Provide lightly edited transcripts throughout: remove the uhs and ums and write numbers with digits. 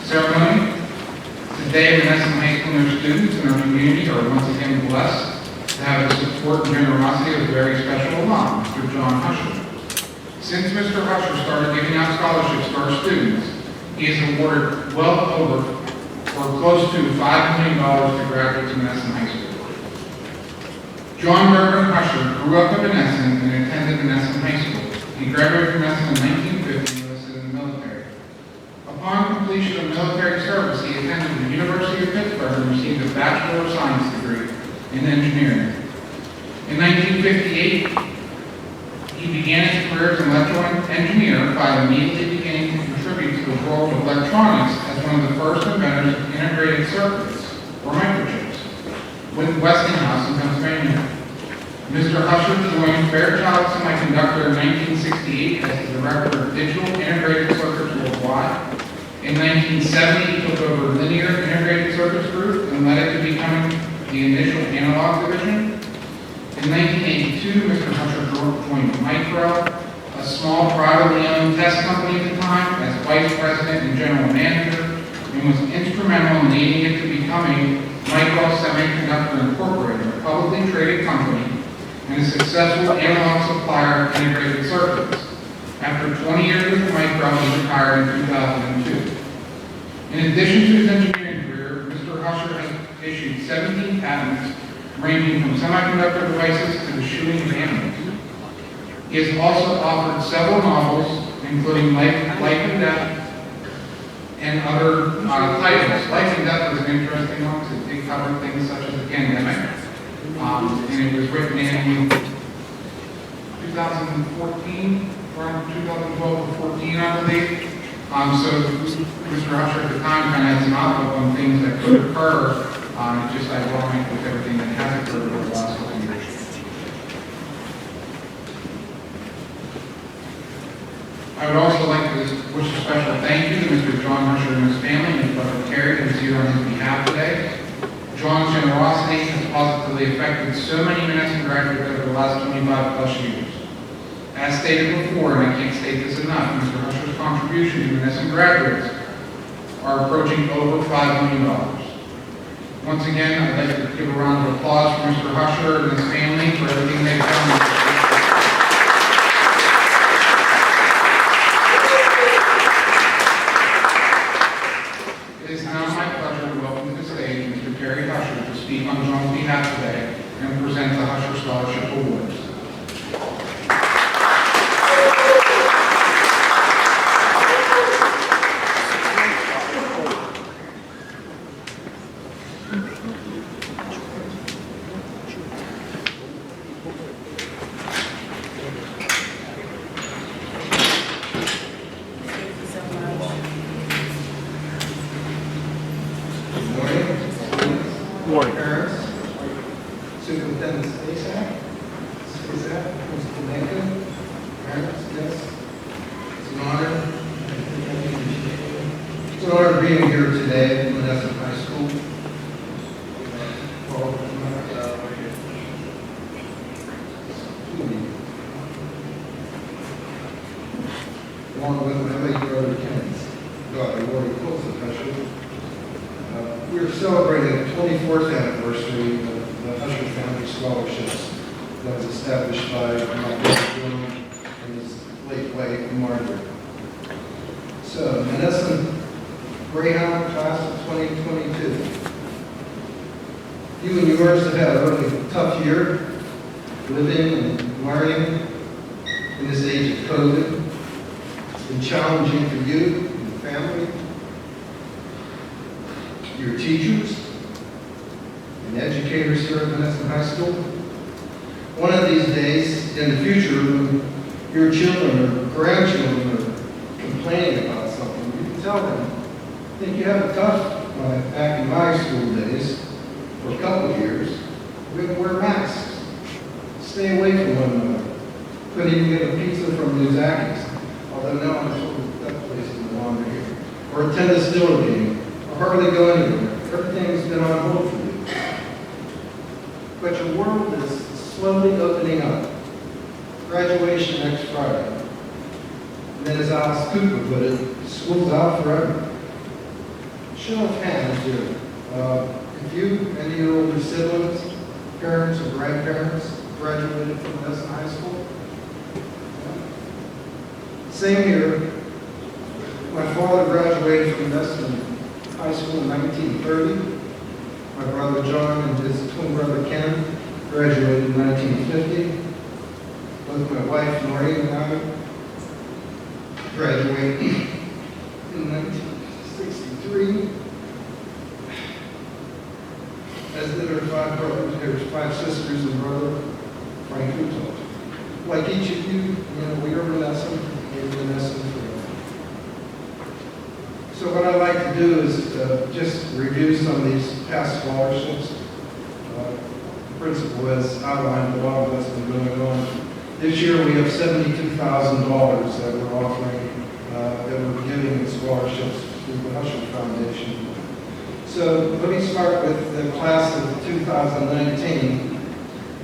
ceremony. Today, Monessen High School and their students and our community are once again blessed to have the support and generosity of a very special alum, Mr. John Husher. Since Mr. Husher started giving out scholarships to our students, he has awarded well over or close to $5 million to graduates of Monessen High School. John Mervyn Husher grew up in Monessen and attended Monessen High School. He graduated from Monessen in 1950 and enlisted in the military. Upon completion of military service, he attended the University of Pittsburgh and received a Bachelor of Science degree in engineering. In 1958, he began his career as an electrical engineer by immediately beginning to contribute to the world of electronics as one of the first inventors of integrated circuits, or microchips, with Westinghouse in Pennsylvania. Mr. Husher joined Fairchild Semiconductor in 1968 as the Director of Digital Integrated Circuits Worldwide. In 1970, he took over Linear Integrated Circuits Group and led it to becoming the initial analog division. In 1982, Mr. Husher joined Micro, a small privately owned test company at the time, as Vice President and General Manager, and was instrumental in leading it to becoming Micro Semiconductor Incorporated, a publicly traded company, and a successful analog supplier of integrated circuits. After 20 years with Micro, he retired in 2002. In addition to his engineering career, Mr. Husher has issued 17 patents ranging from semiconductor devices to the shooting of animals. He has also authored several novels, including Life and Death and other titles. Life and Death was an interesting one because it covered things such as the pandemic. And it was written in 2014, around 2012 or 14, I believe. So Mr. Husher at the time kind of had some outlook on things that could occur. It's just ironic with everything that has occurred over the last couple of years. I would also like to wish a special thank you to Mr. John Husher and his family and his brother Terry, who is here on his behalf today. John's generosity has positively affected so many Monessen graduates over the last 25 plus years. As stated before, and I can't state this enough, Mr. Husher's contribution to Monessen graduates are approaching over $5 million. Once again, I'd like to give a round of applause for Mr. Husher and his family for everything they've done. It is now my pleasure to welcome to the stage Mr. Terry Husher to speak on John's behalf today and present the Husher Scholarship Awards. Superintendent Stasak, Mr. Lincoln, parents, yes. It's an honor. It's an honor being here today at Monessen High School. Along with my late brother Ken's daughter, Lori Colson-Husher. We're celebrating the 24th anniversary of the Husher Family Scholarships that was established by my brother John and his late wife, Margaret. So, Monessen Greyhound Class of 2022. You and yours have had a really tough year living and learning in this age of COVID. It's been challenging for you and your family, your teachers, and educators here at Monessen High School. One of these days in the future, when your children or grandchildren are complaining about something, you can tell them, I think you have it tough. Back in my school days, for a couple of years, we would wear masks, stay away from one another. Couldn't even get a pizza from Nuzakis, although now I'm told that place is no longer here. Or attend a Steeler game, or hardly go anywhere. Everything's been on hold for you. But your world is slowly opening up. Graduation next Friday. And then as Alice Cooper put it, school's out forever. Show of hands here. If you, any of your older siblings, parents or grandparents graduated from Monessen High School? Same here. My father graduated from Monessen High School in 1930. My brother John and his twin brother Ken graduated in 1950. Both my wife Maureen and I graduated in 1963. As did our 5 brothers, there's 5 sisters and brother Frank Hutot. Like each of you, we are Monessen, we're Monessen forever. So what I'd like to do is just review some of these past scholarships. The principal has outlined a lot of what's been going on. This year we have $72,000 that we're offering, that we're giving in scholarships through the Hushel Foundation. So let me start with the class of 2019.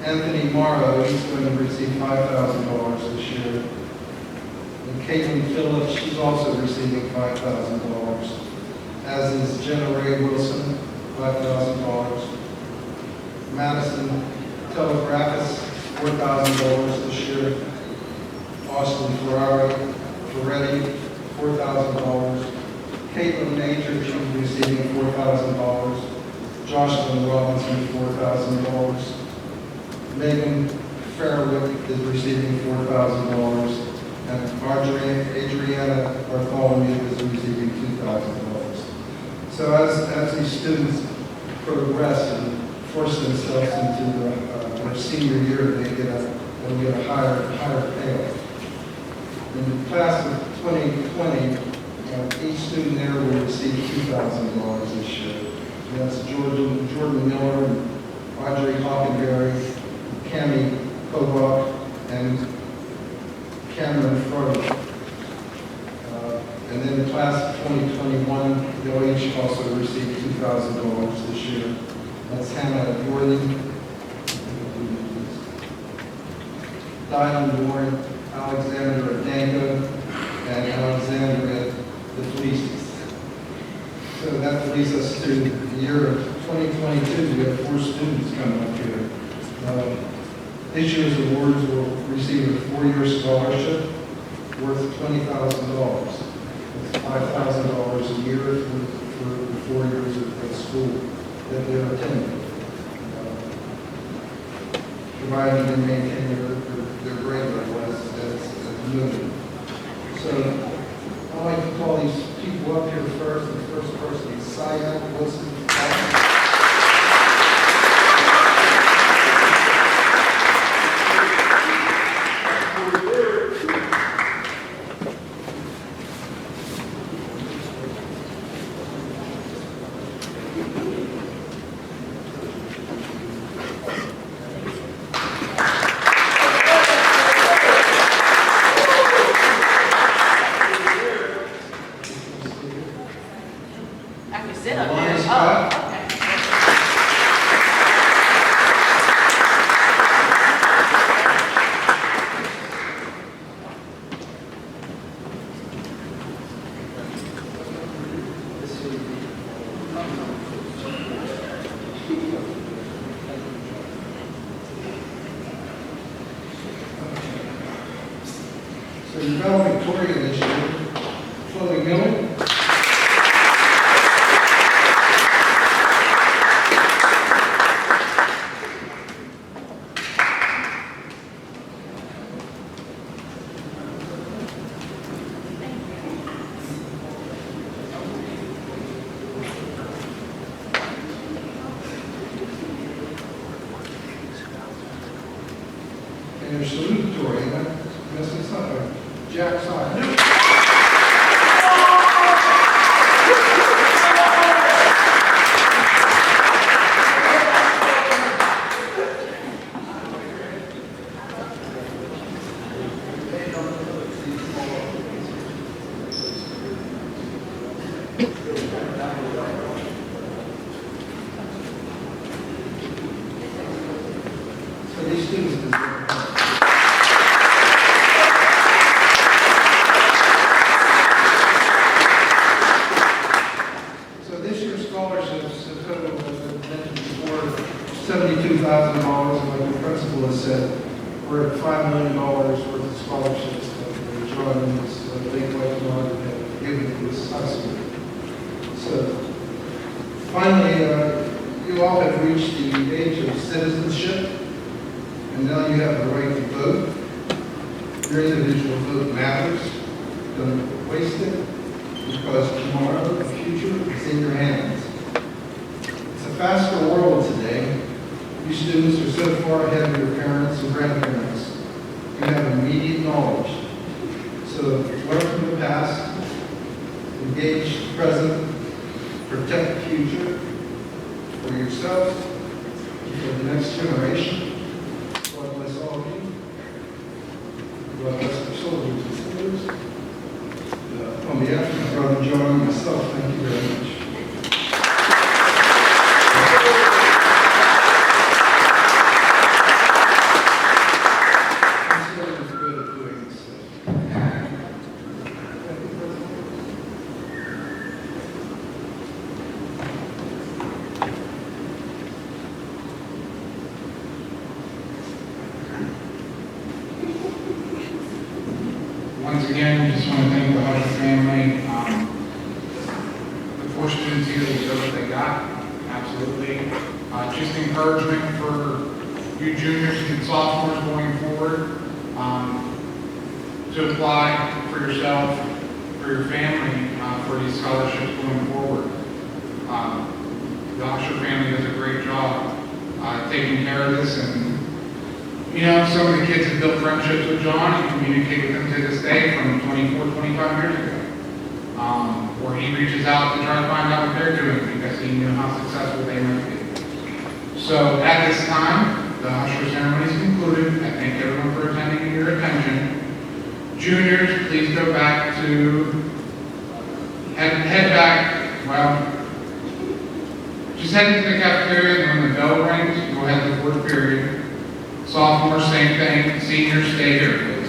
Anthony Morrow, he's going to receive $5,000 this year. And Caitlin Phillips, she's also receiving $5,000. As is Jenna Ray Wilson, $5,000. Madison Telegraphis, $4,000 this year. Austin Ferretti, $4,000. Caitlin Major, she's receiving $4,000. Jocelyn Robinson, $4,000. Megan Fairwick is receiving $4,000. And Adriana Bartholomew is receiving $2,000. So as these students progress and force themselves into their senior year, they'll get a higher payoff. In the class of 2020, each student there will receive $2,000 this year. And that's Jordan Miller, and Audrey Hockenberry, Cammie Kobach, and Cameron Frodo. And then the class of 2021, they'll each also receive $2,000 this year. That's Hannah Worthing, Diamond Warren, Alexandra Danko, and Alexandra DeFelicis. So that leads us to the year of 2022. We have 4 students coming up here. This year's awards will receive a 4-year scholarship worth $20,000. That's $5,000 a year for the 4 years of school that they're attending. Provided they maintain their grade level as noted. So I'd like to call these people up here first. The first person is Syed Wilson. So the valedictorian this year, Chloe Miller. And your salutatory, that's Jack Simon. So these students deserve High School has said, we're at $5 million worth of scholarships that John and his late wife Margaret have given to this high school. So finally, you all have reached the age of citizenship, and now you have the right to vote. Your individual vote matters. Don't waste it, because tomorrow, the future is in your hands. It's a faster world today. You students are so far ahead of your parents and grandparents. You have immediate knowledge. So learn from the past, engage the present, protect the future for yourself, for the next generation. God bless all of you. God bless the children and sisters. On behalf of my brother John and myself, thank you very much. Once again, we just want to thank the Husher family. The 4 students here deserve what they got, absolutely. Just encouragement for you juniors and sophomores going forward to apply for yourself, for your family, for these scholarships going forward. The Husher family does a great job taking care of this, and you know, some of the kids have built friendships with John and communicate with him to this day from 24, 25 years ago. Where he reaches out to try to find out what they're doing because he knew how successful they might be. So at this time, the Husher ceremony is concluded. I thank everyone for attending and your attention. Juniors, please go back to, head back, well, just head into the cafeteria, and when the bell rings, go ahead to the 4th period. Sophomores, same thing. Seniors, stay here.